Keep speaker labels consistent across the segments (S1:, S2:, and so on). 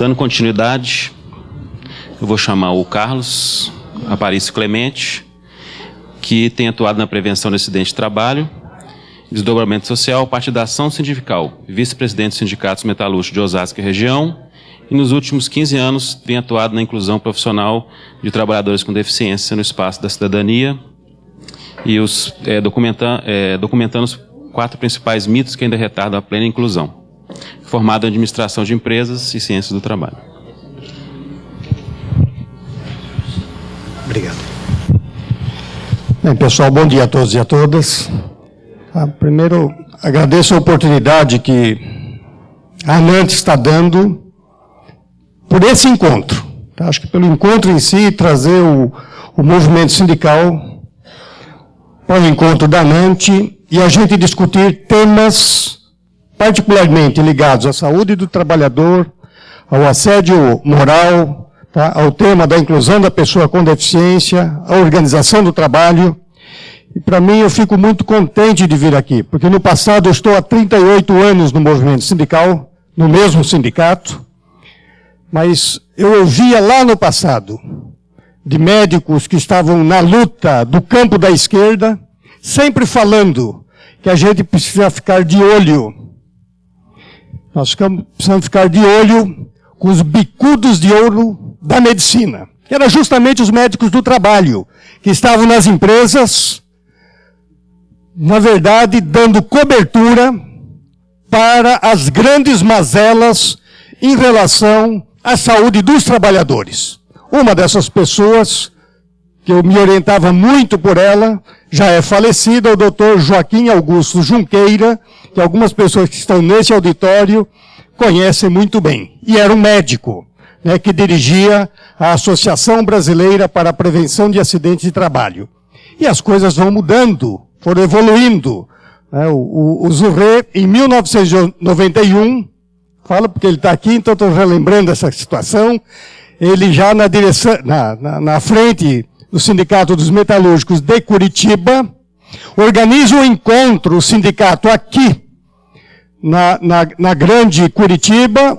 S1: Dando continuidade, eu vou chamar o Carlos Aparício Clemente, que tem atuado na prevenção de acidente de trabalho, desdobramento social, parte da ação sindical, vice-presidente dos sindicatos metalúrgicos de Osasco e região, e nos últimos 15 anos tem atuado na inclusão profissional de trabalhadores com deficiência no espaço da cidadania e documentando os 4 principais mitos que ainda retardam a plena inclusão. Formado em administração de empresas e ciências do trabalho.
S2: Obrigado. Bem, pessoal, bom dia a todos e a todas. Primeiro, agradeço a oportunidade que a ANANT está dando por esse encontro. Tá? Acho que pelo encontro em si, trazer o movimento sindical para o encontro da ANANT e a gente discutir temas particularmente ligados à saúde do trabalhador, ao assédio moral, tá? Ao tema da inclusão da pessoa com deficiência, à organização do trabalho. E para mim eu fico muito contente de vir aqui, porque no passado eu estou há 38 anos no movimento sindical, no mesmo sindicato, mas eu ouvia lá no passado de médicos que estavam na luta do campo da esquerda, sempre falando que a gente precisa ficar de olho. Nós precisamos ficar de olho com os bicudos de ouro da medicina, que eram justamente os médicos do trabalho, que estavam nas empresas, na verdade, dando cobertura para as grandes mazelas em relação à saúde dos trabalhadores. Uma dessas pessoas, que eu me orientava muito por ela, já é falecida, o doutor Joaquim Augusto Junqueira, que algumas pessoas que estão nesse auditório conhecem muito bem. E era um médico, né, que dirigia a Associação Brasileira para a Prevenção de Acidentes de Trabalho. E as coisas vão mudando, foram evoluindo. O Zurré, em 1991, fala porque ele está aqui, então estou relembrando essa situação, ele já na direção, na frente do Sindicato dos Metalúrgicos de Curitiba, organiza um encontro, o sindicato aqui, na grande Curitiba,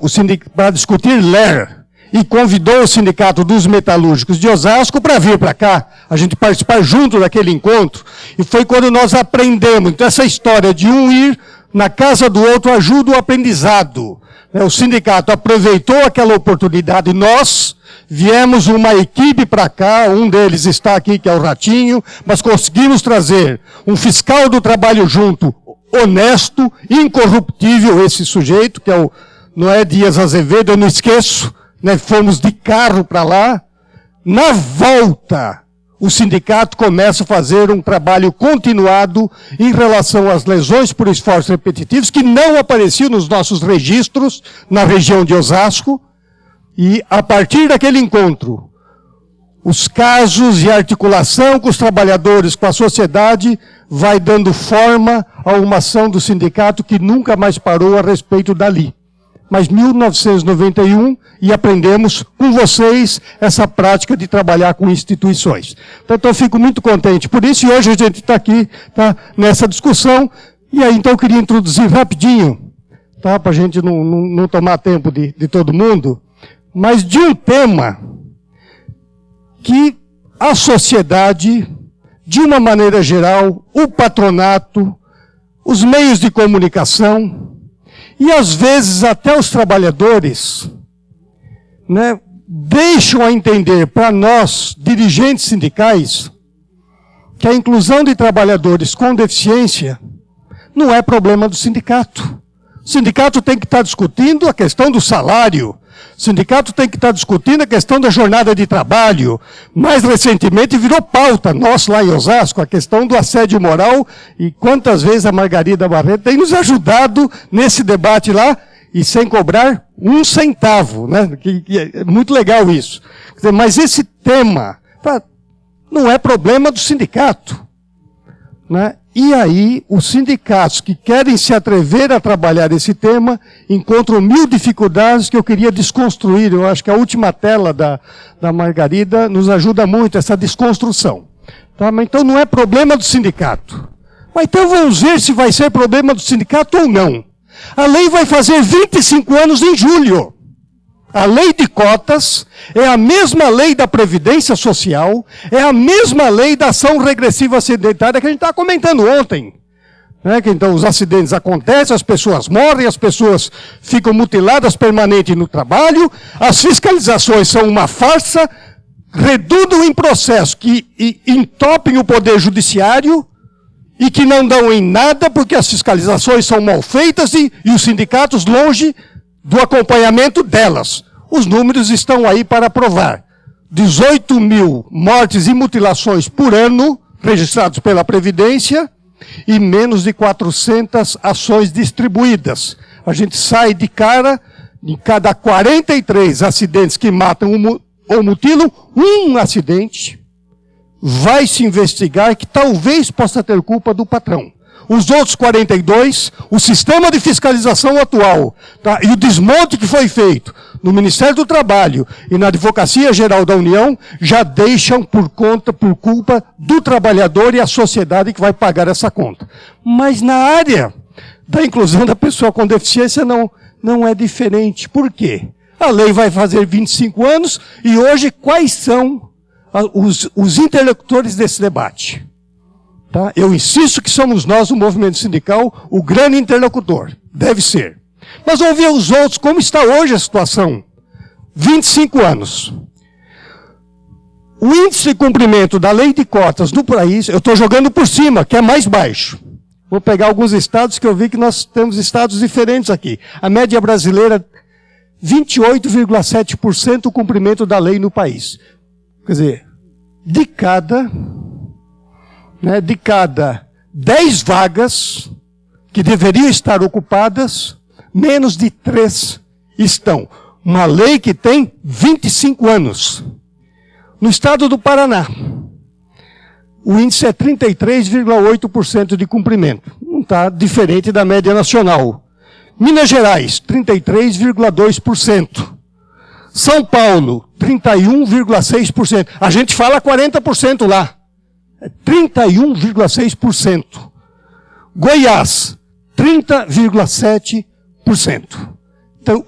S2: para discutir LER, e convidou o Sindicato dos Metalúrgicos de Osasco para vir para cá, a gente participar junto daquele encontro, e foi quando nós aprendemos. Então essa história de um ir na casa do outro ajuda o aprendizado. O sindicato aproveitou aquela oportunidade e nós viemos uma equipe para cá, um deles está aqui, que é o Ratinho, mas conseguimos trazer um fiscal do trabalho junto, honesto, incorruptível, esse sujeito, que é o Noé Dias Azevedo, eu não esqueço, né? Fomos de carro para lá. Na volta, o sindicato começa a fazer um trabalho continuado em relação às lesões por esforços repetitivos, que não apareciam nos nossos registros na região de Osasco, e a partir daquele encontro, os casos e a articulação com os trabalhadores, com a sociedade, vai dando forma a uma ação do sindicato que nunca mais parou a respeito dali. Mas 1991, e aprendemos com vocês essa prática de trabalhar com instituições. Então eu fico muito contente por isso, e hoje a gente está aqui, tá, nessa discussão, e aí então eu queria introduzir rapidinho, tá, para a gente não tomar tempo de todo mundo, mas de um tema que a sociedade, de uma maneira geral, o patronato, os meios de comunicação, e às vezes até os trabalhadores, né, deixam a entender para nós, dirigentes sindicais, que a inclusão de trabalhadores com deficiência não é problema do sindicato. O sindicato tem que estar discutindo a questão do salário, o sindicato tem que estar discutindo a questão da jornada de trabalho. Mais recentemente virou pauta, nós lá em Osasco, a questão do assédio moral, e quantas vezes a Margarida Barreto tem nos ajudado nesse debate lá, e sem cobrar um centavo, né? Que é muito legal isso. Quer dizer, mas esse tema não é problema do sindicato, né? E aí, os sindicatos que querem se atrever a trabalhar esse tema encontram 1000 dificuldades que eu queria desconstruir. Eu acho que a última tela da Margarida nos ajuda muito, essa desconstrução. Tá? Mas então não é problema do sindicato. Mas então vamos ver se vai ser problema do sindicato ou não. A lei vai fazer 25 anos em julho. A lei de cotas é a mesma lei da Previdência Social, é a mesma lei da ação regressiva acidentária que a gente estava comentando ontem. Né? Que então os acidentes acontecem, as pessoas morrem, as pessoas ficam mutiladas permanente no trabalho, as fiscalizações são uma farsa, redundam em processo que entopem o poder judiciário e que não dão em nada porque as fiscalizações são mal feitas e os sindicatos longe do acompanhamento delas. Os números estão aí para provar. 18 mil mortes e mutilações por ano registrados pela Previdência e menos de 400 ações distribuídas. A gente sai de cara, em cada 43 acidentes que matam ou mutilam, um acidente vai se investigar que talvez possa ter culpa do patrão. Os outros 42, o sistema de fiscalização atual, tá, e o desmonte que foi feito no Ministério do Trabalho e na Advocacia Geral da União, já deixam por culpa do trabalhador e a sociedade que vai pagar essa conta. Mas na área da inclusão da pessoa com deficiência não é diferente. Por quê? A lei vai fazer 25 anos e hoje quais são os interlocutores desse debate? Tá? Eu insisto que somos nós, o movimento sindical, o grande interlocutor. Deve ser. Mas vamos ver os outros, como está hoje a situação. 25 anos. O índice de cumprimento da lei de cotas no país, eu estou jogando por cima, que é mais baixo. Vou pegar alguns estados que eu vi que nós temos estados diferentes aqui. A média brasileira, 28,7% o cumprimento da lei no país. Quer dizer, de cada 10 vagas que deveriam estar ocupadas, menos de 3 estão. Uma lei que tem 25 anos. No estado do Paraná, o índice é 33,8% de cumprimento. Não está diferente da média nacional. Minas Gerais, 33,2%. São Paulo, 31,6%. A gente fala 40% lá. 31,6%. Goiás, 30,7%. Então,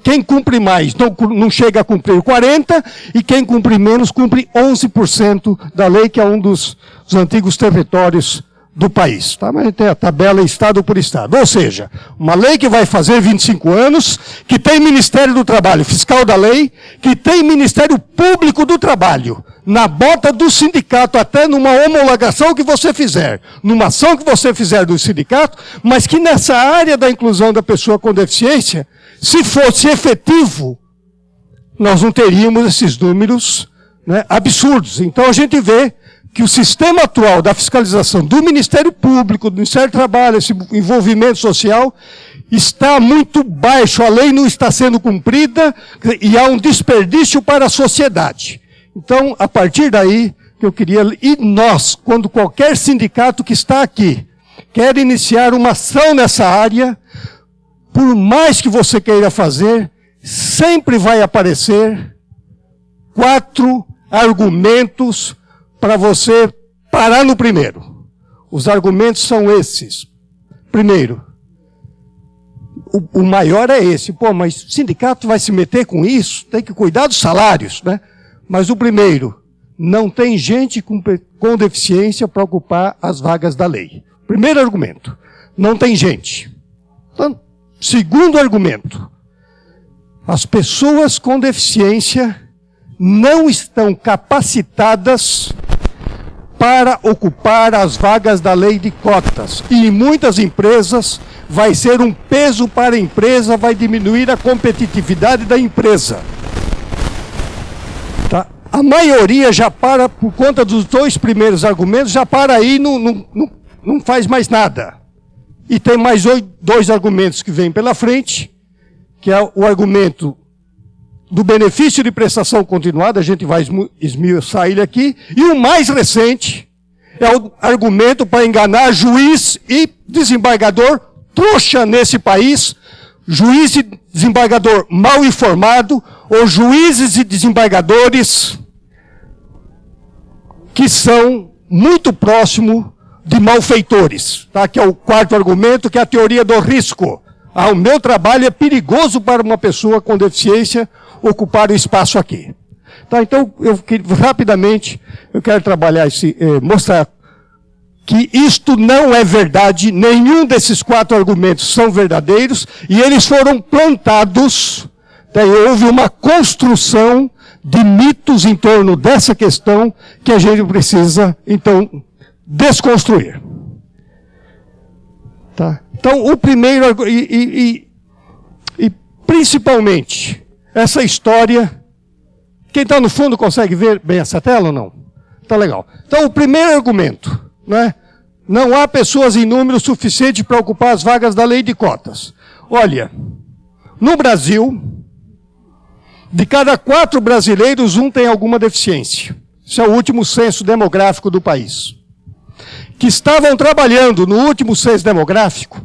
S2: quem cumpre mais não chega a cumprir 40%, e quem cumpre menos cumpre 11% da lei, que é um dos antigos territórios do país. Tá? Mas tem a tabela estado por estado. Ou seja, uma lei que vai fazer 25 anos, que tem Ministério do Trabalho, fiscal da lei, que tem Ministério Público do Trabalho, na bota do sindicato, até numa homologação que você fizer, numa ação que você fizer do sindicato, mas que nessa área da inclusão da pessoa com deficiência, se fosse efetivo, nós não teríamos esses números, né, absurdos. Então a gente vê que o sistema atual da fiscalização do Ministério Público, do Ministério do Trabalho, esse envolvimento social, está muito baixo, a lei não está sendo cumprida e há um desperdício para a sociedade. Então, a partir daí, que eu queria... E nós, quando qualquer sindicato que está aqui quer iniciar uma ação nessa área, por mais que você queira fazer, sempre vai aparecer 4 argumentos para você parar no primeiro. Os argumentos são esses. Primeiro, o maior é esse. Pô, mas o sindicato vai se meter com isso? Tem que cuidar dos salários, né? Mas o primeiro, não tem gente com deficiência para ocupar as vagas da lei. Primeiro argumento, não tem gente. Então, segundo argumento, as pessoas com deficiência não estão capacitadas para ocupar as vagas da lei de cotas. E em muitas empresas vai ser um peso para a empresa, vai diminuir a competitividade da empresa. Tá? A maioria já para, por conta dos 2 primeiros argumentos, já para aí, não faz mais nada. E tem mais 2 argumentos que vêm pela frente, que é o argumento do benefício de prestação continuada, a gente vai esmiuçar ele aqui, e o mais recente é o argumento para enganar juiz e desembargador trouxa nesse país, juiz e desembargador mal informado, ou juízes e desembargadores que são muito próximos de malfeitores, tá? Que é o 4º argumento, que é a teoria do risco. O meu trabalho é perigoso para uma pessoa com deficiência ocupar o espaço aqui. Tá, então, rapidamente, eu quero trabalhar mostrar que isto não é verdade, nenhum desses 4 argumentos são verdadeiros, e eles foram plantados, daí houve uma construção de mitos em torno dessa questão que a gente precisa, então, desconstruir. Tá? Então, o primeiro, e principalmente, essa história, quem está no fundo consegue ver bem essa tela ou não? Tá legal. Então, o primeiro argumento, né? Não há pessoas em número suficiente para ocupar as vagas da lei de cotas. Olha, no Brasil, de cada 4 brasileiros, 1 tem alguma deficiência. Esse é o último censo demográfico do país. Que estavam trabalhando no último censo demográfico,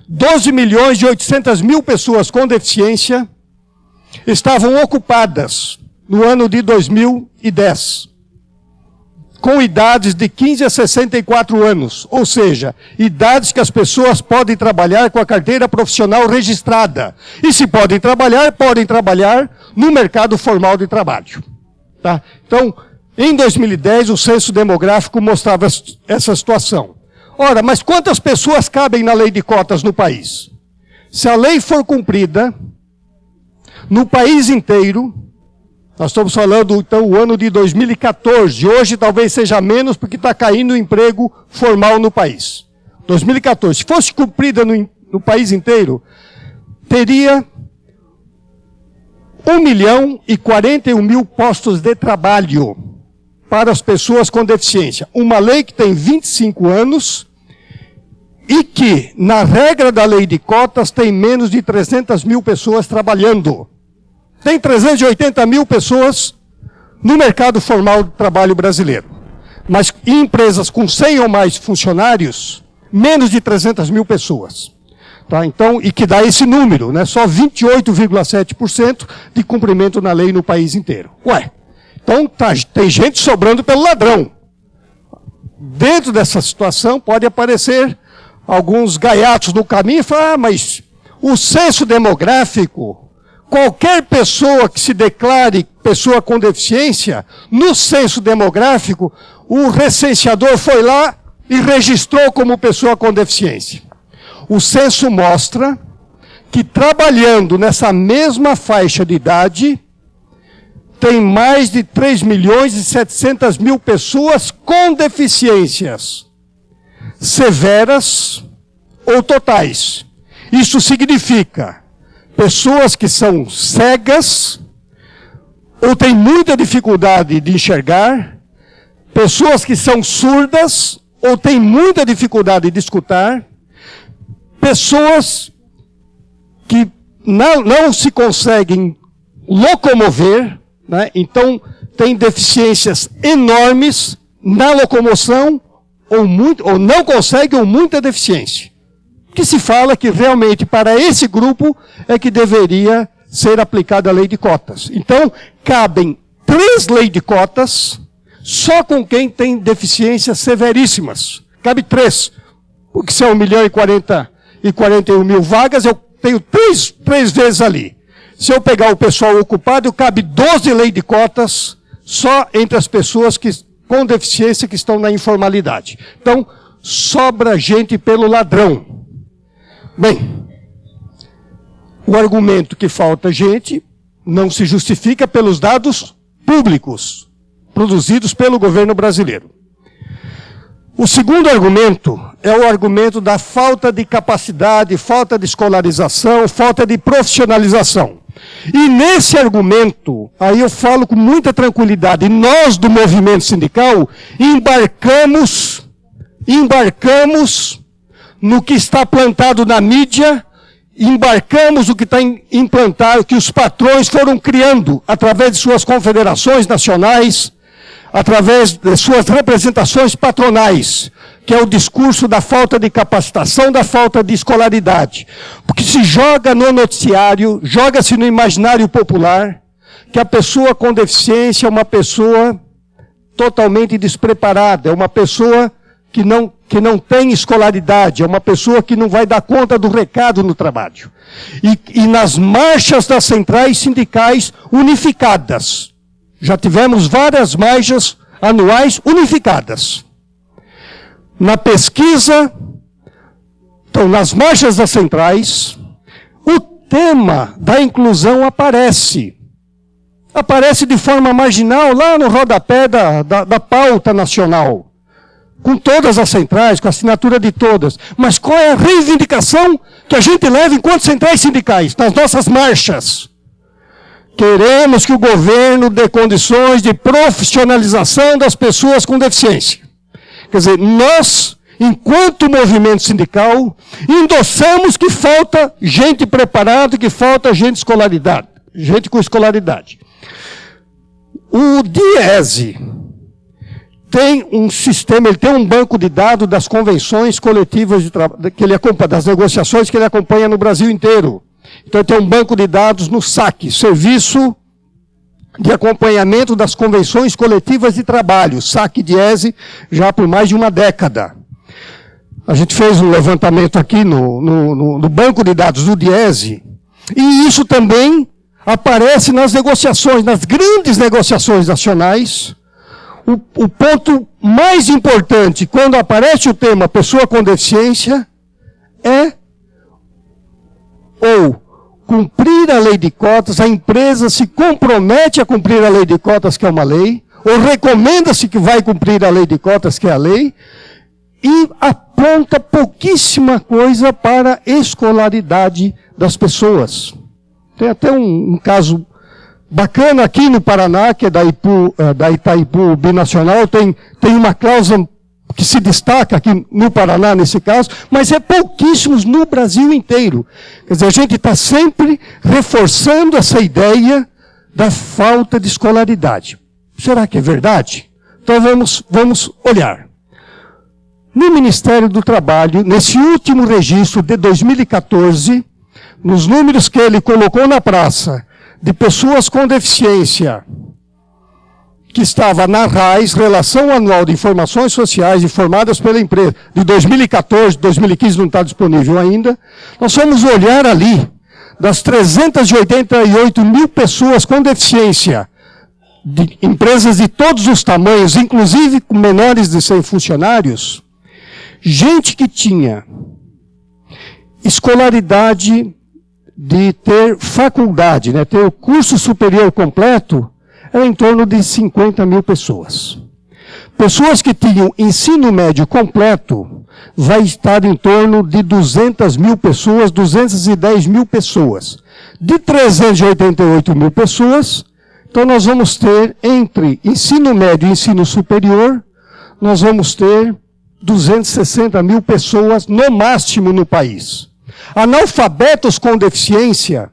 S2: 12.800.000 pessoas com deficiência estavam ocupadas no ano de 2010. Com idades de 15 a 64 anos, ou seja, idades que as pessoas podem trabalhar com a carteira profissional registrada. E se podem trabalhar no mercado formal de trabalho. Tá? Então, em 2010, o censo demográfico mostrava essa situação. Ora, mas quantas pessoas cabem na lei de cotas no país? Se a lei for cumprida, no país inteiro, nós estamos falando, então, o ano de 2014. Hoje talvez seja menos, porque está caindo o emprego formal no país. 2014. Se fosse cumprida no país inteiro, teria 1.041.000 postos de trabalho para as pessoas com deficiência. Uma lei que tem 25 anos e que, na regra da lei de cotas, tem menos de 300.000 pessoas trabalhando. Tem 380.000 pessoas no mercado formal de trabalho brasileiro. Mas em empresas com 100 ou mais funcionários, menos de 300.000 pessoas. Tá? Então, e que dá esse número, né? Só 28,7% de cumprimento na lei no país inteiro. Ué, então tem gente sobrando pelo ladrão. Dentro dessa situação pode aparecer alguns gaiatos no caminho e falar, mas o censo demográfico, qualquer pessoa que se declare pessoa com deficiência, no censo demográfico, o recenseador foi lá e registrou como pessoa com deficiência. O censo mostra que trabalhando nessa mesma faixa de idade, tem mais de 3.700.000 pessoas com deficiências severas ou totais. Isso significa pessoas que são cegas ou têm muita dificuldade de enxergar, pessoas que são surdas ou têm muita dificuldade de escutar, pessoas que não se conseguem locomover, né? Então têm deficiências enormes na locomoção ou não conseguem ou muita deficiência. Que se fala que realmente para esse grupo é que deveria ser aplicada a lei de cotas. Então, cabem 3 leis de cotas só com quem tem deficiências severíssimas. Cabe 3. Porque se é 1.041.000 vagas, eu tenho 3 vezes ali. Se eu pegar o pessoal ocupado, cabe 12 leis de cotas só entre as pessoas com deficiência que estão na informalidade. Então, sobra gente pelo ladrão. Bem, o argumento que falta gente não se justifica pelos dados públicos produzidos pelo governo brasileiro. O segundo argumento é o argumento da falta de capacidade, falta de escolarização, falta de profissionalização. E nesse argumento, aí eu falo com muita tranquilidade, nós do movimento sindical embarcamos no que está plantado na mídia, embarcamos o que está implantado, que os patrões foram criando através de suas confederações nacionais, através de suas representações patronais, que é o discurso da falta de capacitação, da falta de escolaridade. Porque se joga no noticiário, joga-se no imaginário popular, que a pessoa com deficiência é uma pessoa totalmente despreparada, é uma pessoa que não tem escolaridade, é uma pessoa que não vai dar conta do recado no trabalho. E nas marchas das centrais sindicais unificadas, já tivemos várias marchas anuais unificadas. Na pesquisa, então, nas marchas das centrais, o tema da inclusão aparece. Aparece de forma marginal lá no rodapé da pauta nacional. Com todas as centrais, com a assinatura de todas. Mas qual é a reivindicação que a gente leva enquanto centrais sindicais, nas nossas marchas? Queremos que o governo dê condições de profissionalização das pessoas com deficiência. Quer dizer, nós, enquanto movimento sindical, endossamos que falta gente preparada, que falta gente com escolaridade. O DIESE tem um sistema, ele tem um banco de dados das convenções coletivas de trabalho, que ele acompanha, das negociações que ele acompanha no Brasil inteiro. Então ele tem um banco de dados no SAC, Serviço de Acompanhamento das Convenções Coletivas de Trabalho, SAC-DIESE, já por mais de uma década. A gente fez um levantamento aqui no banco de dados do DIESE, e isso também aparece nas negociações, nas grandes negociações nacionais. O ponto mais importante, quando aparece o tema pessoa com deficiência, é ou cumprir a lei de cotas, a empresa se compromete a cumprir a lei de cotas, que é uma lei, ou recomenda-se que vai cumprir a lei de cotas, que é a lei, e aponta pouquíssima coisa para a escolaridade das pessoas. Tem até um caso bacana aqui no Paraná, que é da Itaipu Binacional, tem uma cláusula que se destaca aqui no Paraná, nesse caso, mas é pouquíssimos no Brasil inteiro. Quer dizer, a gente está sempre reforçando essa ideia da falta de escolaridade. Será que é verdade? Então vamos olhar. No Ministério do Trabalho, nesse último registro de 2014, nos números que ele colocou na praça, de pessoas com deficiência, que estava na RAIS, Relação Anual de Informações Sociais informadas pela empresa, de 2014, 2015 não está disponível ainda, nós vamos olhar ali, das 388 mil pessoas com deficiência, de empresas de todos os tamanhos, inclusive com menores de 100 funcionários, gente que tinha escolaridade de ter faculdade, né, ter o curso superior completo, era em torno de 50 mil pessoas. Pessoas que tinham ensino médio completo, vai estar em torno de 200 mil pessoas, 210 mil pessoas. De 388 mil pessoas, então nós vamos ter, entre ensino médio e ensino superior, nós vamos ter 260 mil pessoas, no máximo, no país. Analfabetos com deficiência,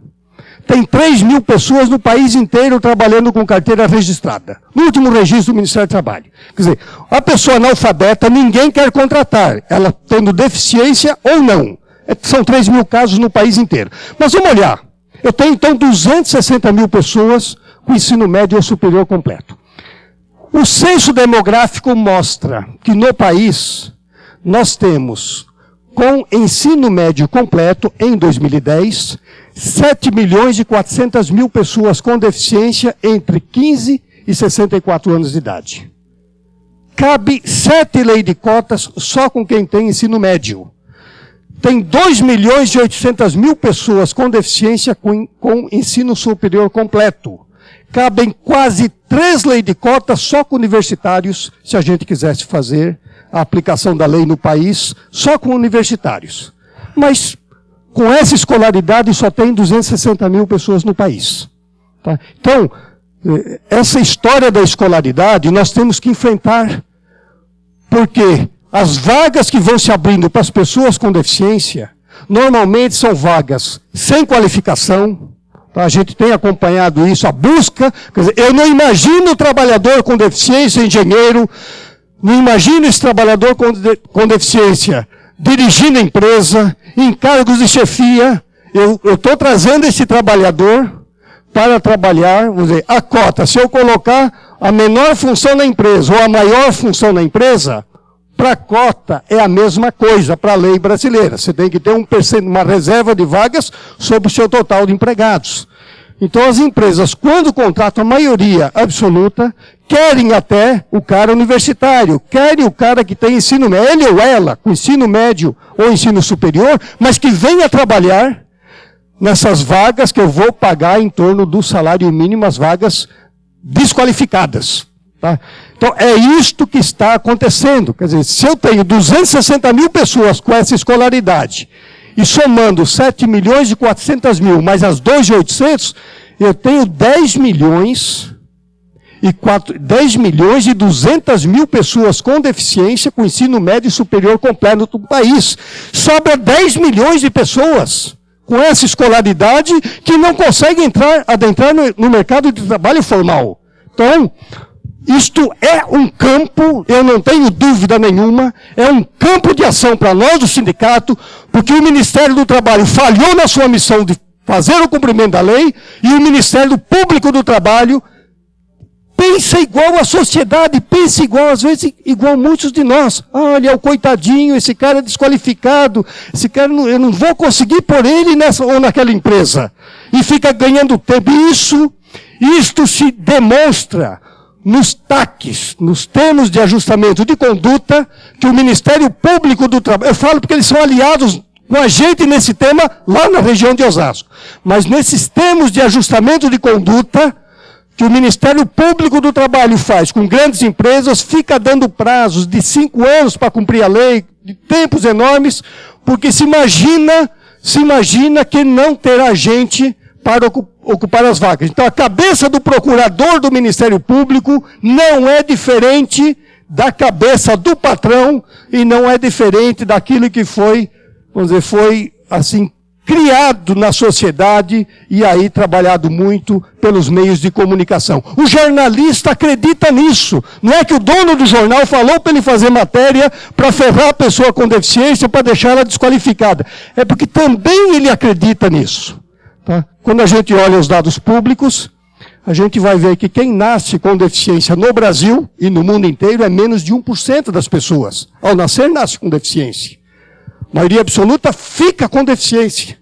S2: tem 3 mil pessoas no país inteiro trabalhando com carteira registrada. No último registro do Ministério do Trabalho. Quer dizer, a pessoa analfabeta, ninguém quer contratar, ela tendo deficiência ou não. São 3 mil casos no país inteiro. Mas vamos olhar. Eu tenho, então, 260 mil pessoas com ensino médio ou superior completo. O censo demográfico mostra que no país nós temos, com ensino médio completo, em 2010, 7.400.000 pessoas com deficiência entre 15 e 64 anos de idade. Cabe 7 leis de cotas só com quem tem ensino médio. Tem 2.800.000 pessoas com deficiência com ensino superior completo. Cabem quase 3 leis de cotas só com universitários, se a gente quisesse fazer a aplicação da lei no país, só com universitários. Mas com essa escolaridade só tem 260 mil pessoas no país. Tá? Então, essa história da escolaridade nós temos que enfrentar, porque as vagas que vão se abrindo para as pessoas com deficiência, normalmente são vagas sem qualificação. Tá? A gente tem acompanhado isso, a busca. Quer dizer, eu não imagino o trabalhador com deficiência, engenheiro, não imagino esse trabalhador com deficiência dirigindo a empresa, em cargos de chefia. Eu estou trazendo esse trabalhador para trabalhar, vamos dizer, a cota. Se eu colocar a menor função na empresa ou a maior função na empresa, para a cota é a mesma coisa, para a lei brasileira. Você tem que ter uma reserva de vagas sobre o seu total de empregados. Então as empresas, quando contratam a maioria absoluta, querem até o cara universitário, querem o cara que tem ensino médio, ele ou ela, com ensino médio ou ensino superior, mas que venha trabalhar nessas vagas que eu vou pagar em torno do salário mínimo, as vagas desqualificadas. Tá? Então é isto que está acontecendo. Quer dizer, se eu tenho 260 mil pessoas com essa escolaridade, e somando 7 milhões e 400 mil, mais as 2.800, eu tenho 10 milhões e 200 mil pessoas com deficiência, com ensino médio e superior completo no país. Sobra 10 milhões de pessoas com essa escolaridade que não conseguem adentrar no mercado de trabalho formal. Então, isto é um campo, eu não tenho dúvida nenhuma, é um campo de ação para nós do sindicato, porque o Ministério do Trabalho falhou na sua missão de fazer o cumprimento da lei, e o Ministério Público do Trabalho pensa igual a sociedade, pensa igual, às vezes, igual muitos de nós. Olha, é o coitadinho, esse cara é desqualificado, esse cara, eu não vou conseguir pôr ele nessa ou naquela empresa. E fica ganhando tempo. Isto se demonstra nos TACs, nos termos de ajustamento de conduta, que o Ministério Público do Trabalho, eu falo porque eles são aliados com a gente nesse tema, lá na região de Osasco, mas nesses termos de ajustamento de conduta, que o Ministério Público do Trabalho faz com grandes empresas, fica dando prazos de 5 anos para cumprir a lei, de tempos enormes, porque se imagina que não terá gente para ocupar as vagas. Então, a cabeça do procurador do Ministério Público não é diferente da cabeça do patrão e não é diferente daquilo que foi, vamos dizer, foi assim, criado na sociedade e aí trabalhado muito pelos meios de comunicação. O jornalista acredita nisso. Não é que o dono do jornal falou para ele fazer matéria para ferrar a pessoa com deficiência, para deixar ela desqualificada. É porque também ele acredita nisso. Tá? Quando a gente olha os dados públicos, a gente vai ver que quem nasce com deficiência no Brasil e no mundo inteiro é menos de 1% das pessoas. Ao nascer, nasce com deficiência. A maioria absoluta fica com deficiência.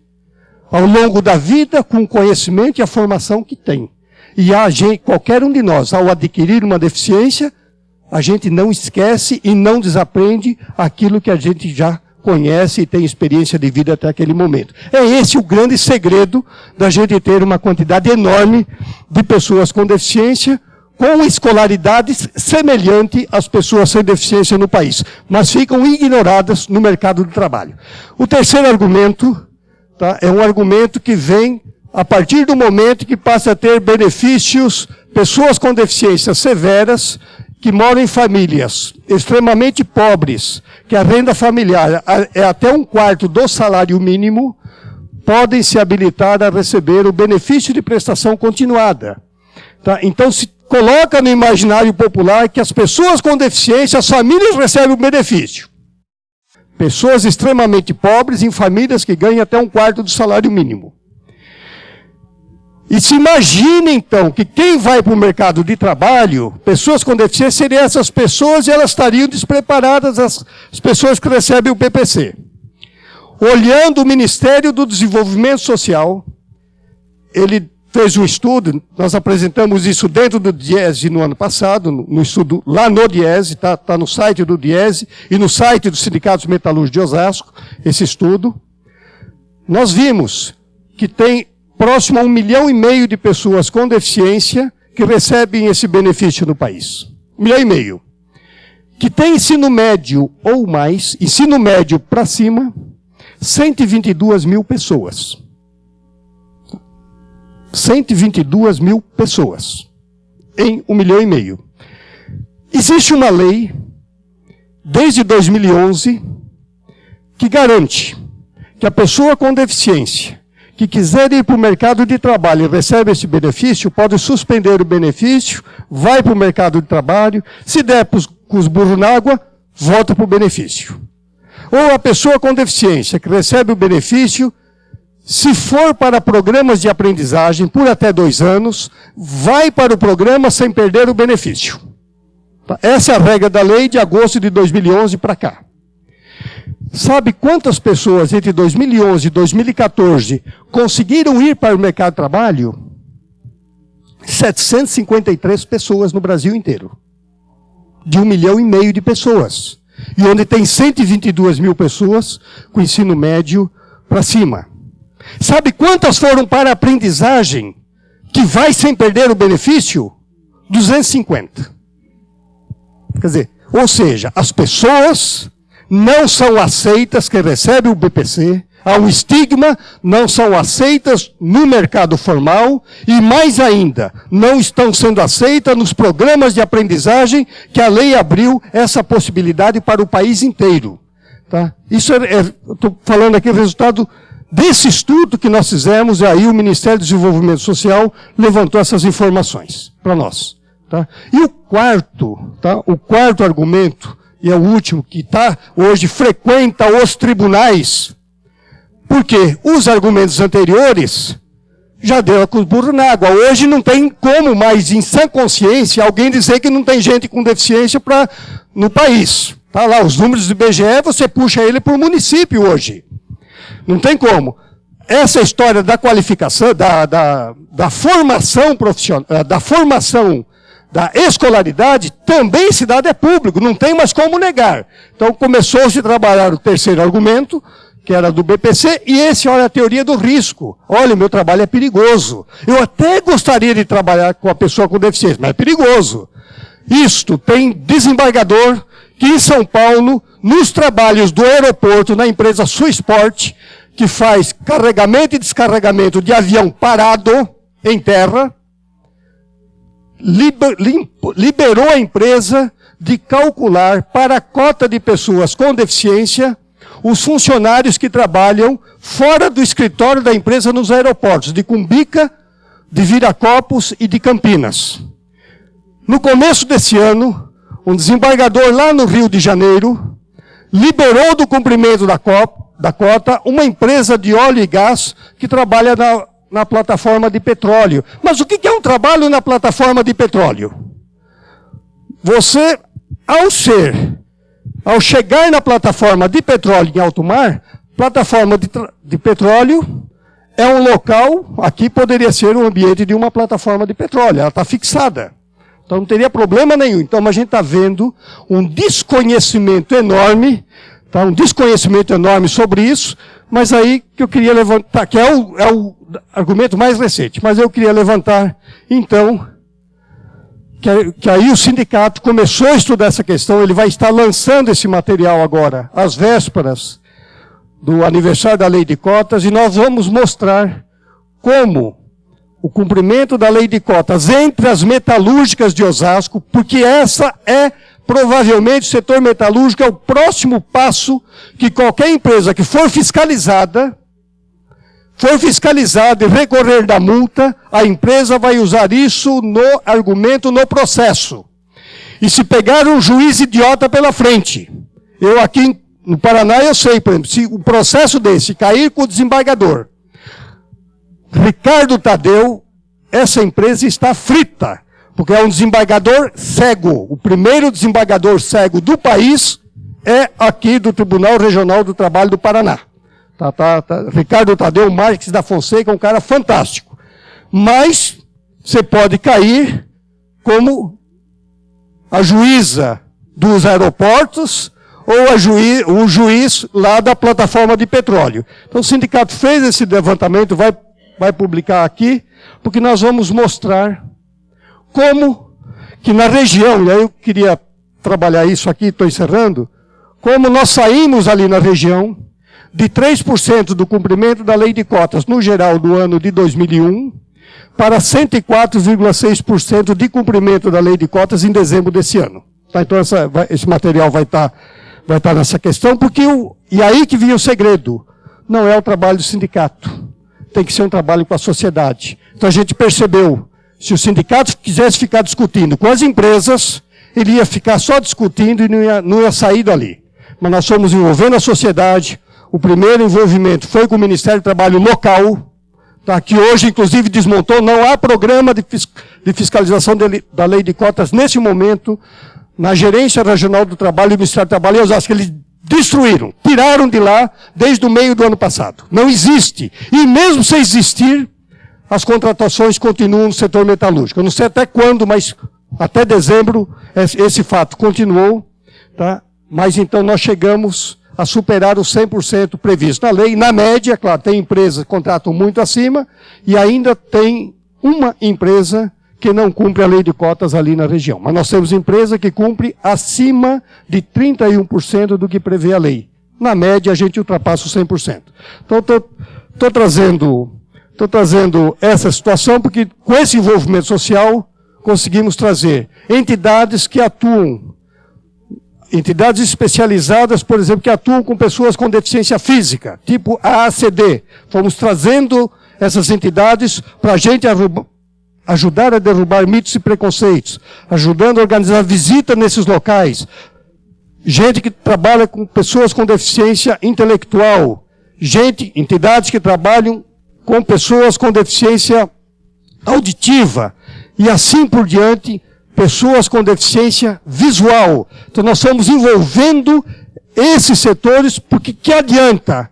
S2: Ao longo da vida, com o conhecimento e a formação que tem. E qualquer um de nós, ao adquirir uma deficiência, a gente não esquece e não desaprende aquilo que a gente já conhece e tem experiência de vida até aquele momento. É esse o grande segredo da gente ter uma quantidade enorme de pessoas com deficiência, com escolaridade semelhante às pessoas sem deficiência no país, mas ficam ignoradas no mercado de trabalho. O terceiro argumento, tá, é um argumento que vem a partir do momento que passa a ter benefícios, pessoas com deficiências severas, que moram em famílias extremamente pobres, que a renda familiar é até 1/4 do salário mínimo, podem se habilitar a receber o benefício de prestação continuada. Tá? Então, se coloca no imaginário popular que as pessoas com deficiência, as famílias recebem o benefício. Pessoas extremamente pobres em famílias que ganham até 1/4 do salário mínimo. E se imagine, então, que quem vai para o mercado de trabalho, pessoas com deficiência, seriam essas pessoas e elas estariam despreparadas, as pessoas que recebem o PPC. Olhando o Ministério do Desenvolvimento Social, ele fez um estudo, nós apresentamos isso dentro do DIESE no ano passado, no estudo lá no DIESE, está no site do DIESE e no site dos Sindicatos Metalúrgicos de Osasco, esse estudo. Nós vimos que tem próximo a 1,5 milhão de pessoas com deficiência que recebem esse benefício no país. 1,5 milhão. Que tem ensino médio ou mais, ensino médio para cima, 122 mil pessoas. 122 mil pessoas em 1,5 milhão. Existe uma lei, desde 2011, que garante que a pessoa com deficiência que quiser ir para o mercado de trabalho e recebe esse benefício, pode suspender o benefício, vai para o mercado de trabalho, se der com os burros na água, volta para o benefício. Ou a pessoa com deficiência que recebe o benefício, se for para programas de aprendizagem por até 2 anos, vai para o programa sem perder o benefício. Essa é a regra da lei de agosto de 2011 para cá. Sabe quantas pessoas entre 2011 e 2014 conseguiram ir para o mercado de trabalho? 753 pessoas no Brasil inteiro. De 1,5 milhão de pessoas. E onde tem 122 mil pessoas com ensino médio para cima. Sabe quantas foram para a aprendizagem que vai sem perder o benefício? 250. Quer dizer, ou seja, as pessoas não são aceitas que recebem o BPC, há um estigma, não são aceitas no mercado formal e, mais ainda, não estão sendo aceitas nos programas de aprendizagem que a lei abriu essa possibilidade para o país inteiro. Tá? Isso estou falando aqui o resultado desse estudo que nós fizemos, e aí o Ministério do Desenvolvimento Social levantou essas informações para nós. Tá? E o quarto argumento, e é o último, que hoje frequenta os tribunais, porque os argumentos anteriores já deu com os burros na água. Hoje não tem como mais, em sã consciência, alguém dizer que não tem gente com deficiência no país. Tá lá, os números do IBGE, você puxa ele por município hoje. Não tem como. Essa história da qualificação, da formação profissional, da escolaridade, também esse dado é público, não tem mais como negar. Então começou-se a trabalhar o terceiro argumento, que era do BPC, e esse, olha, a teoria do risco. Olha, o meu trabalho é perigoso. Eu até gostaria de trabalhar com a pessoa com deficiência, mas é perigoso. Isto tem desembargador que em São Paulo, nos trabalhos do aeroporto, na empresa Suisport, que faz carregamento e descarregamento de avião parado em terra, liberou a empresa de calcular para a cota de pessoas com deficiência os funcionários que trabalham fora do escritório da empresa nos aeroportos de Cumbica, de Viracopos e de Campinas. No começo desse ano, um desembargador lá no Rio de Janeiro liberou do cumprimento da cota uma empresa de óleo e gás que trabalha na plataforma de petróleo. Mas o que é um trabalho na plataforma de petróleo? Você, ao chegar na plataforma de petróleo em alto mar, plataforma de petróleo é um local, aqui poderia ser o ambiente de uma plataforma de petróleo, ela está fixada. Então não teria problema nenhum. Então a gente está vendo um desconhecimento enorme, tá? Um desconhecimento enorme sobre isso, mas aí que eu queria levantar, que é o argumento mais recente, mas eu queria levantar, então, que aí o sindicato começou a estudar essa questão, ele vai estar lançando esse material agora, às vésperas do aniversário da lei de cotas, e nós vamos mostrar como o cumprimento da lei de cotas entre as metalúrgicas de Osasco, porque essa é, provavelmente, o setor metalúrgico é o próximo passo que qualquer empresa que for fiscalizada e recorrer da multa, a empresa vai usar isso no argumento, no processo. E se pegar um juiz idiota pela frente, eu aqui no Paraná eu sei, por exemplo, se o processo desse cair com o desembargador, Ricardo Tadeu, essa empresa está frita, porque é um desembargador cego. O primeiro desembargador cego do país é aqui do Tribunal Regional do Trabalho do Paraná. Ricardo Tadeu Marques da Fonseca é um cara fantástico. Mas você pode cair como a juíza dos aeroportos ou o juiz lá da plataforma de petróleo. Então o sindicato fez esse levantamento, vai publicar aqui, porque nós vamos mostrar como que na região, e aí eu queria trabalhar isso aqui, estou encerrando, como nós saímos ali na região de 3% do cumprimento da lei de cotas no geral do ano de 2001 para 104,6% de cumprimento da lei de cotas em dezembro desse ano. Tá, então esse material vai estar nessa questão, porque e aí que vinha o segredo, não é o trabalho do sindicato. Tem que ser um trabalho com a sociedade. Então a gente percebeu, se o sindicato quisesse ficar discutindo com as empresas, ele ia ficar só discutindo e não ia sair dali. Mas nós fomos envolvendo a sociedade. O primeiro envolvimento foi com o Ministério do Trabalho local, tá, que hoje inclusive desmontou, não há programa de fiscalização da lei de cotas nesse momento na Gerência Regional do Trabalho e do Ministério do Trabalho em Osasco. Eles destruíram, tiraram de lá desde o meio do ano passado. Não existe. E mesmo sem existir, as contratações continuam no setor metalúrgico. Eu não sei até quando, mas até dezembro esse fato continuou. Tá? Mas então nós chegamos a superar os 100% previsto na lei. Na média, claro, tem empresas que contratam muito acima e ainda tem uma empresa que não cumpre a lei de cotas ali na região. Mas nós temos empresa que cumpre acima de 31% do que prevê a lei. Na média, a gente ultrapassa os 100%. Então, estou trazendo essa situação porque com esse envolvimento social conseguimos trazer entidades que atuam, entidades especializadas, por exemplo, que atuam com pessoas com deficiência física, tipo a ACD. Fomos trazendo essas entidades para a gente ajudar a derrubar mitos e preconceitos, ajudando a organizar visita nesses locais. Gente que trabalha com pessoas com deficiência intelectual, entidades que trabalham com pessoas com deficiência auditiva, e assim por diante, pessoas com deficiência visual. Então nós estamos envolvendo esses setores, porque que adianta?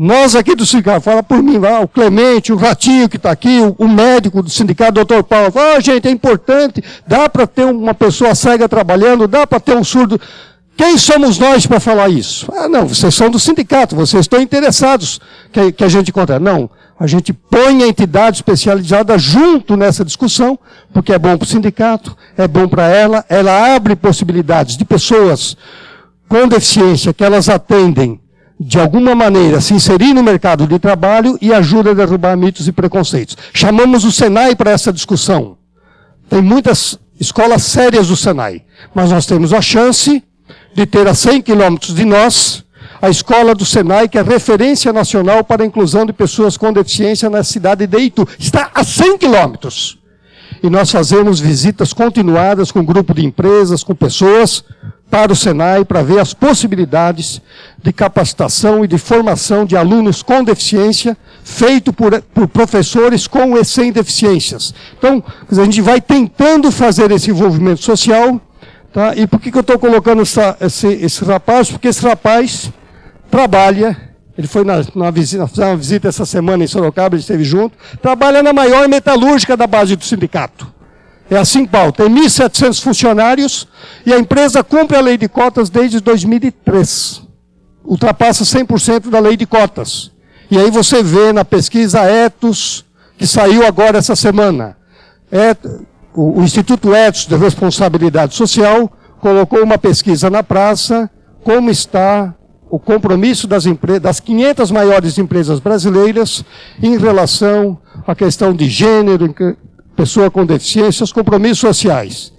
S2: Nós aqui do sindicato, fala por mim, o Clemente, o Ratinho que está aqui, o médico do sindicato, o doutor Paulo, fala, gente, é importante, dá para ter uma pessoa cega trabalhando, dá para ter um surdo. Quem somos nós para falar isso? Não, vocês são do sindicato, vocês estão interessados que a gente contrate. Não, a gente põe a entidade especializada junto nessa discussão, porque é bom para o sindicato, é bom para ela abre possibilidades de pessoas com deficiência que elas atendem, de alguma maneira, se inserir no mercado de trabalho e ajuda a derrubar mitos e preconceitos. Chamamos o Senai para essa discussão. Tem muitas escolas sérias do Senai, mas nós temos a chance de ter a 100 quilômetros de nós, a escola do Senai, que é referência nacional para a inclusão de pessoas com deficiência na cidade de Itu. Está a 100 quilômetros. E nós fazemos visitas continuadas com um grupo de empresas, com pessoas, para o Senai, para ver as possibilidades de capacitação e de formação de alunos com deficiência, feito por professores com e sem deficiências. Então, a gente vai tentando fazer esse envolvimento social. Tá? E por que eu estou colocando esse rapaz? Porque esse rapaz trabalha, ele foi uma visita essa semana em Sorocaba, ele esteve junto, trabalha na maior metalúrgica da base do sindicato. É a Simpal, tem 1.700 funcionários e a empresa cumpre a lei de cotas desde 2003. Ultrapassa 100% da lei de cotas. E aí você vê na pesquisa Ethos, que saiu agora essa semana, o Instituto Ethos de Responsabilidade Social colocou uma pesquisa na praça, como está o compromisso das 500 maiores empresas brasileiras em relação à questão de gênero, pessoa com deficiência, os compromissos sociais.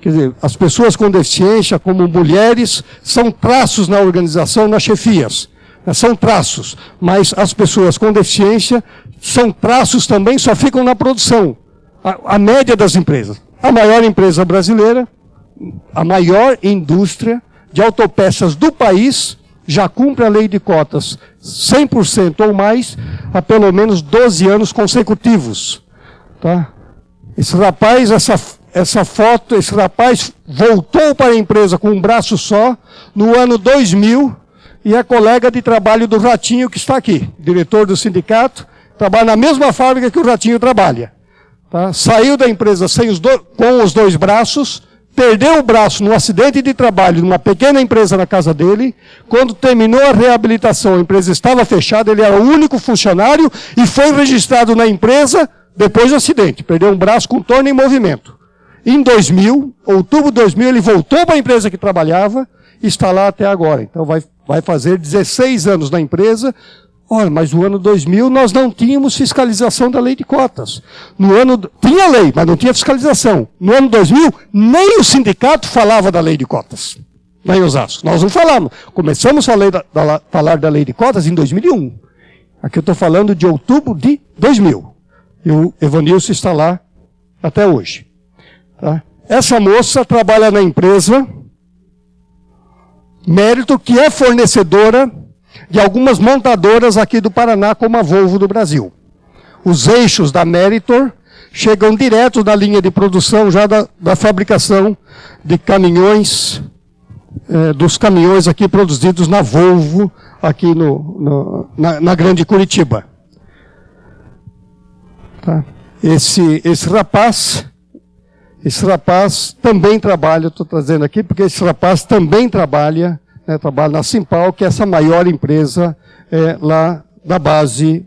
S2: Quer dizer, as pessoas com deficiência, como mulheres, são traços na organização, nas chefias. São traços. Mas as pessoas com deficiência são traços também, só ficam na produção. A média das empresas. A maior empresa brasileira, a maior indústria de autopeças do país, já cumpre a lei de cotas 100% ou mais há pelo menos 12 anos consecutivos. Tá? Esse rapaz, essa foto, esse rapaz voltou para a empresa com um braço só no ano 2000 e é colega de trabalho do Ratinho que está aqui, diretor do sindicato, trabalha na mesma fábrica que o Ratinho trabalha. Tá? Saiu da empresa com os dois braços, perdeu o braço num acidente de trabalho numa pequena empresa na casa dele. Quando terminou a reabilitação, a empresa estava fechada, ele era o único funcionário e foi registrado na empresa depois do acidente. Perdeu um braço com torno em movimento. Em 2000, outubro de 2000, ele voltou para a empresa que trabalhava e está lá até agora. Então vai fazer 16 anos na empresa. Olha, mas no ano 2000 nós não tínhamos fiscalização da lei de cotas. Tinha lei, mas não tinha fiscalização. No ano 2000, nem o sindicato falava da lei de cotas. Lá em Osasco. Nós não falamos. Começamos a falar da lei de cotas em 2001. Aqui eu estou falando de outubro de 2000. E o Evanilson está lá até hoje. Tá? Essa moça trabalha na empresa Mérito, que é fornecedora de algumas montadoras aqui do Paraná, como a Volvo do Brasil. Os eixos da Meritor chegam direto da linha de produção, já da fabricação de caminhões, dos caminhões aqui produzidos na Volvo, aqui na Grande Curitiba. Tá? Esse rapaz também trabalha, estou trazendo aqui, porque esse rapaz também trabalha na Simpal, que é essa maior empresa lá na base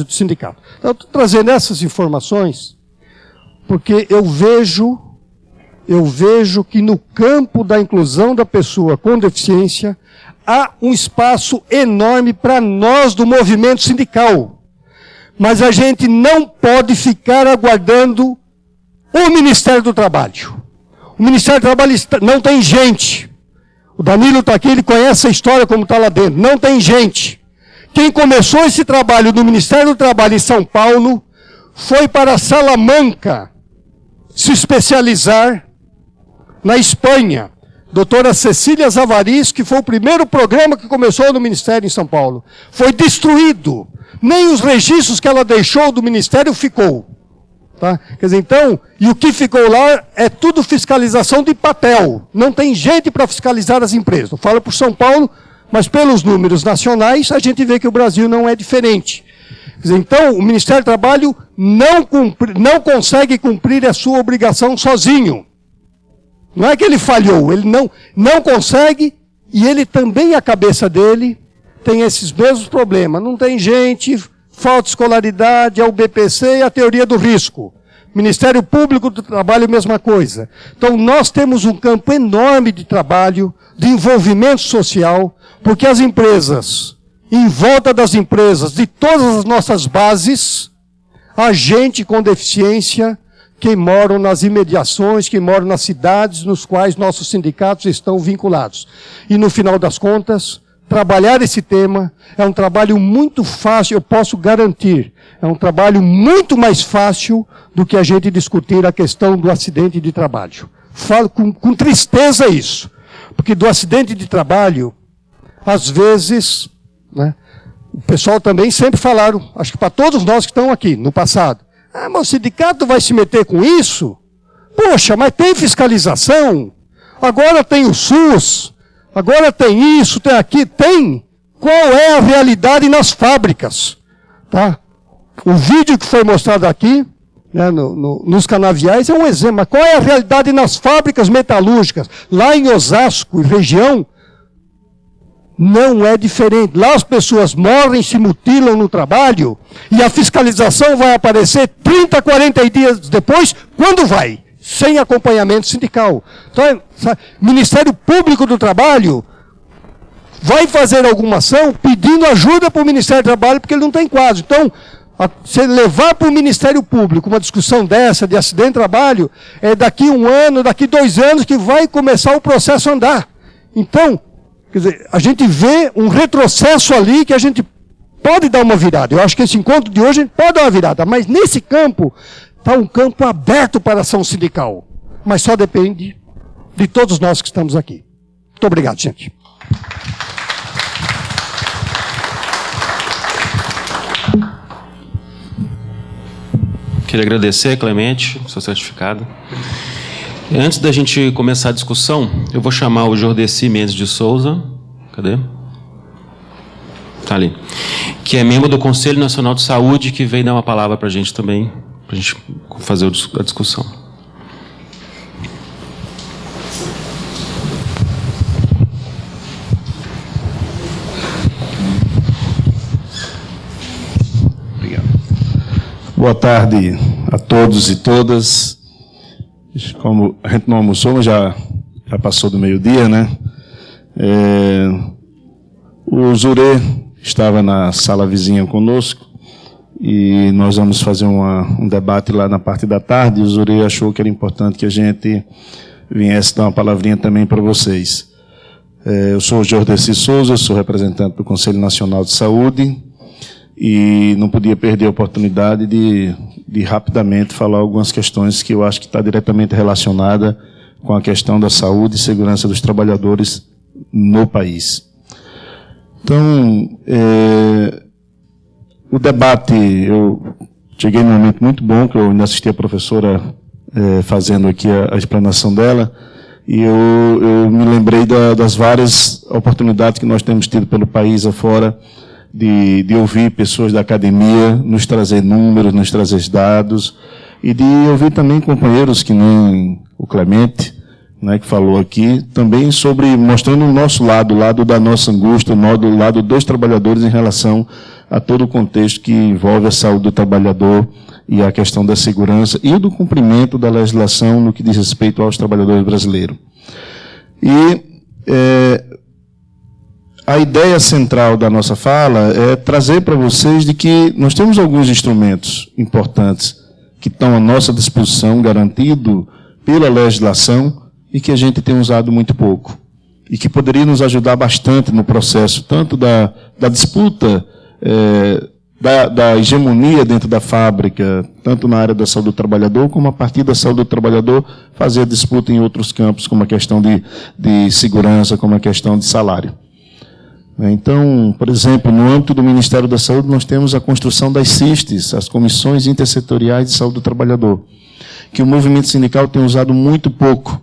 S2: do sindicato. Então, estou trazendo essas informações porque eu vejo que no campo da inclusão da pessoa com deficiência há um espaço enorme para nós do movimento sindical. Mas a gente não pode ficar aguardando o Ministério do Trabalho. O Ministério do Trabalho não tem gente. O Danilo está aqui, ele conhece a história como está lá dentro. Não tem gente. Quem começou esse trabalho no Ministério do Trabalho em São Paulo foi para Salamanca se especializar na Espanha. Doutora Cecília Zavariz, que foi o primeiro programa que começou no Ministério em São Paulo. Foi destruído. Nem os registros que ela deixou do Ministério ficou. Tá? Quer dizer, então, e o que ficou lá é tudo fiscalização de papel. Não tem gente para fiscalizar as empresas. Eu falo por São Paulo, mas pelos números nacionais, a gente vê que o Brasil não é diferente. Quer dizer, então, o Ministério do Trabalho não consegue cumprir a sua obrigação sozinho. Não é que ele falhou, ele não consegue, e ele também, a cabeça dele, tem esses mesmos problemas. Não tem gente, falta escolaridade, é o BPC e a teoria do risco. Ministério Público do Trabalho, mesma coisa. Então, nós temos um campo enorme de trabalho, de envolvimento social, porque as empresas, em volta das empresas, de todas as nossas bases, há gente com deficiência que moram nas imediações, que moram nas cidades nos quais nossos sindicatos estão vinculados. E, no final das contas, trabalhar esse tema é um trabalho muito fácil, eu posso garantir, é um trabalho muito mais fácil do que a gente discutir a questão do acidente de trabalho. Falo com tristeza isso, porque do acidente de trabalho, às vezes, né, o pessoal também sempre falaram, acho que para todos nós que estão aqui, no passado, mas o sindicato vai se meter com isso? Poxa, mas tem fiscalização, agora tem o SUS, agora tem isso, tem aqui, tem. Qual é a realidade nas fábricas? Tá? O vídeo que foi mostrado aqui, né, nos canaviais, é um exemplo. Mas qual é a realidade nas fábricas metalúrgicas? Lá em Osasco e região, não é diferente. Lá as pessoas morrem, se mutilam no trabalho, e a fiscalização vai aparecer 30, 40 dias depois, quando vai? Sem acompanhamento sindical. Então, Ministério Público do Trabalho vai fazer alguma ação pedindo ajuda para o Ministério do Trabalho, porque ele não tem quadro. Então, se levar para o Ministério Público uma discussão dessa, de acidente de trabalho, é daqui 1 ano, daqui 2 anos que vai começar o processo a andar. Então, quer dizer, a gente vê um retrocesso ali que a gente pode dar uma virada. Eu acho que esse encontro de hoje a gente pode dar uma virada, mas nesse campo está um campo aberto para a ação sindical. Mas só depende de todos nós que estamos aqui. Muito obrigado, gente.
S1: Queria agradecer, Clemente, o seu certificado. Antes da gente começar a discussão, eu vou chamar o Jordeci Mendes de Souza. Cadê? Está ali. Que é membro do Conselho Nacional de Saúde, que veio dar uma palavra para a gente também, para a gente fazer a discussão.
S3: Obrigado. Boa tarde a todos e todas. Como a gente não almoçou, mas já passou do meio-dia, né? O Zurê estava na sala vizinha conosco e nós vamos fazer um debate lá na parte da tarde. E o Zurê achou que era importante que a gente viesse dar uma palavrinha também para vocês. Eu sou o Jordeci Souza, sou representante do Conselho Nacional de Saúde e não podia perder a oportunidade de rapidamente falar algumas questões que eu acho que está diretamente relacionada com a questão da saúde e segurança dos trabalhadores no país. Então, o debate, eu cheguei num momento muito bom, que eu ainda assisti a professora fazendo aqui a explanação dela, e eu me lembrei das várias oportunidades que nós temos tido pelo país afora, de ouvir pessoas da academia nos trazer números, nos trazer dados, e de ouvir também companheiros que nem o Clemente, né, que falou aqui, também mostrando o nosso lado, o lado da nossa angústia, o lado dos trabalhadores em relação a todo o contexto que envolve a saúde do trabalhador e a questão da segurança e do cumprimento da legislação no que diz respeito aos trabalhadores brasileiros. E a ideia central da nossa fala é trazer para vocês de que nós temos alguns instrumentos importantes que estão à nossa disposição, garantido pela legislação, e que a gente tem usado muito pouco. E que poderia nos ajudar bastante no processo, tanto da disputa, da hegemonia dentro da fábrica, tanto na área da saúde do trabalhador, como a partir da saúde do trabalhador, fazer a disputa em outros campos, como a questão de segurança, como a questão de salário. Então, por exemplo, no âmbito do Ministério da Saúde, nós temos a construção das CISTs, as Comissões Intersetoriais de Saúde do Trabalhador, que o movimento sindical tem usado muito pouco.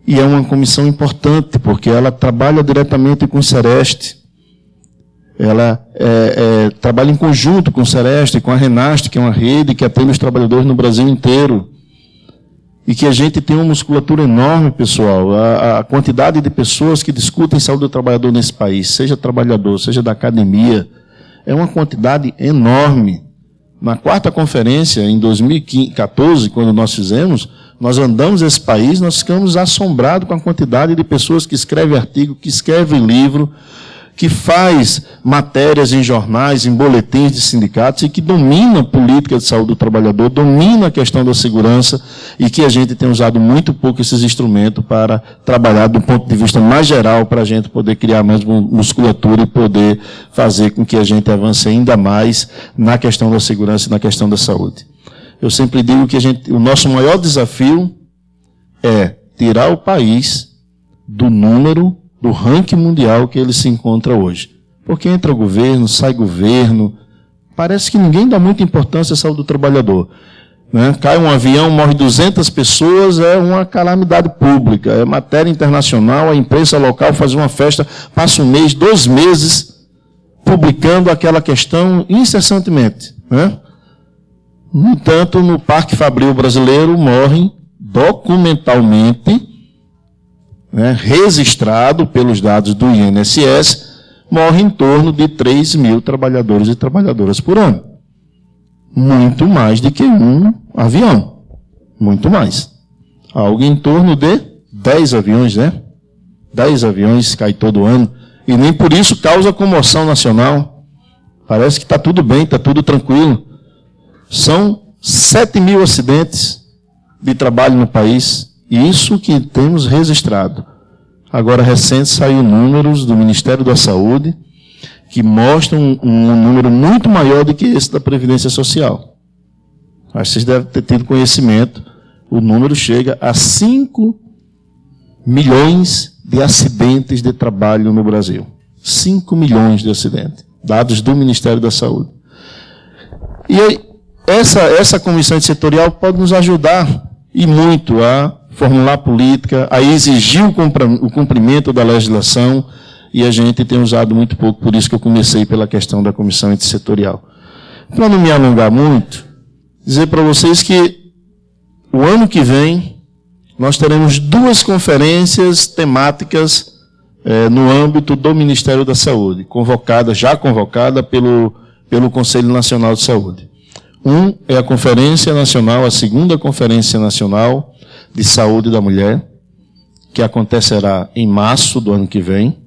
S3: E é uma comissão importante, porque ela trabalha diretamente com o Sereste. Ela trabalha em conjunto com o Sereste, com a Renast, que é uma rede que atende os trabalhadores no Brasil inteiro. E que a gente tem uma musculatura enorme, pessoal. A quantidade de pessoas que discutem saúde do trabalhador nesse país, seja trabalhador, seja da academia, é uma quantidade enorme. Na 4ª conferência, em 2014, quando nós fizemos, nós andamos esse país, nós ficamos assombrados com a quantidade de pessoas que escrevem artigo, que escrevem livro, que faz matérias em jornais, em boletins de sindicatos e que domina a política de saúde do trabalhador, domina a questão da segurança e que a gente tem usado muito pouco esses instrumentos para trabalhar do ponto de vista mais geral para a gente poder criar mais musculatura e poder fazer com que a gente avance ainda mais na questão da segurança e na questão da saúde. Eu sempre digo que o nosso maior desafio é tirar o país do número, do ranking mundial que ele se encontra hoje. Porque entra governo, sai governo, parece que ninguém dá muita importância à saúde do trabalhador. Né? Cai um avião, morre 200 pessoas, é uma calamidade pública, é matéria internacional, a imprensa local faz uma festa, passa um mês, 2 meses, publicando aquela questão incessantemente. Né? No entanto, no Parque Fabril brasileiro morrem documentalmente, registrado pelos dados do INSS, morre em torno de 3.000 trabalhadores e trabalhadoras por ano. Muito mais do que um avião. Muito mais. Algo em torno de 10 aviões, 10 aviões caem todo ano. E nem por isso causa comoção nacional. Parece que está tudo bem, está tudo tranquilo. São 7.000 acidentes de trabalho no país. Isso que temos registrado. Agora, recente, saiu números do Ministério da Saúde que mostram um número muito maior do que esse da Previdência Social. Acho que vocês devem ter tido conhecimento. O número chega a 5 milhões de acidentes de trabalho no Brasil. 5 milhões de acidentes. Dados do Ministério da Saúde. E aí, essa comissão setorial pode nos ajudar, e muito, a formular política, a exigir o cumprimento da legislação, e a gente tem usado muito pouco, por isso que eu comecei pela questão da comissão intersetorial. Para não me alongar muito, dizer para vocês que o ano que vem nós teremos 2 conferências temáticas no âmbito do Ministério da Saúde, já convocada pelo Conselho Nacional de Saúde. É a Conferência Nacional, a 2ª Conferência Nacional de Saúde da Mulher, que acontecerá em março do ano que vem.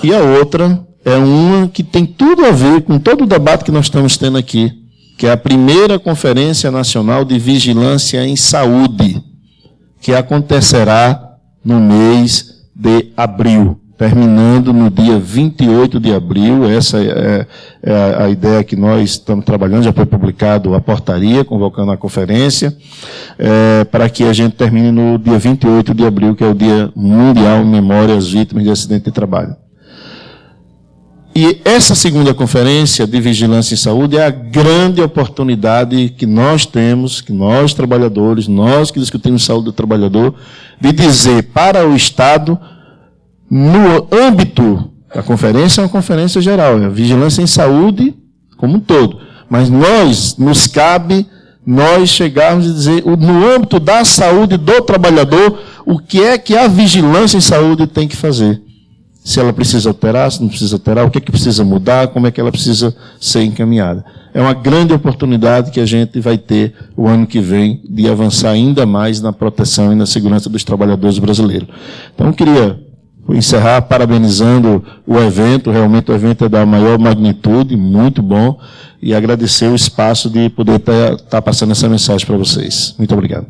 S3: E a outra é uma que tem tudo a ver com todo o debate que nós estamos tendo aqui, que é a 1ª Conferência Nacional de Vigilância em Saúde, que acontecerá no mês de abril, terminando no dia 28 de abril. Essa é a ideia que nós estamos trabalhando, já foi publicado a portaria, convocando a conferência, para que a gente termine no dia 28 de abril, que é o Dia Mundial em Memória às Vítimas de Acidente de Trabalho. E essa segunda conferência de vigilância em saúde é a grande oportunidade que nós temos, que nós trabalhadores, nós que discutimos saúde do trabalhador, de dizer para o Estado, no âmbito da conferência, é uma conferência geral, é a vigilância em saúde como um todo. Mas nos cabe nós chegarmos e dizer, no âmbito da saúde do trabalhador, o que é que a vigilância em saúde tem que fazer. Se ela precisa alterar, se não precisa alterar, o que é que precisa mudar, como é que ela precisa ser encaminhada. É uma grande oportunidade que a gente vai ter o ano que vem de avançar ainda mais na proteção e na segurança dos trabalhadores brasileiros. Então, eu queria encerrar parabenizando o evento, realmente o evento é da maior magnitude, muito bom, e agradecer o espaço de poder estar passando essa mensagem para vocês. Muito obrigado.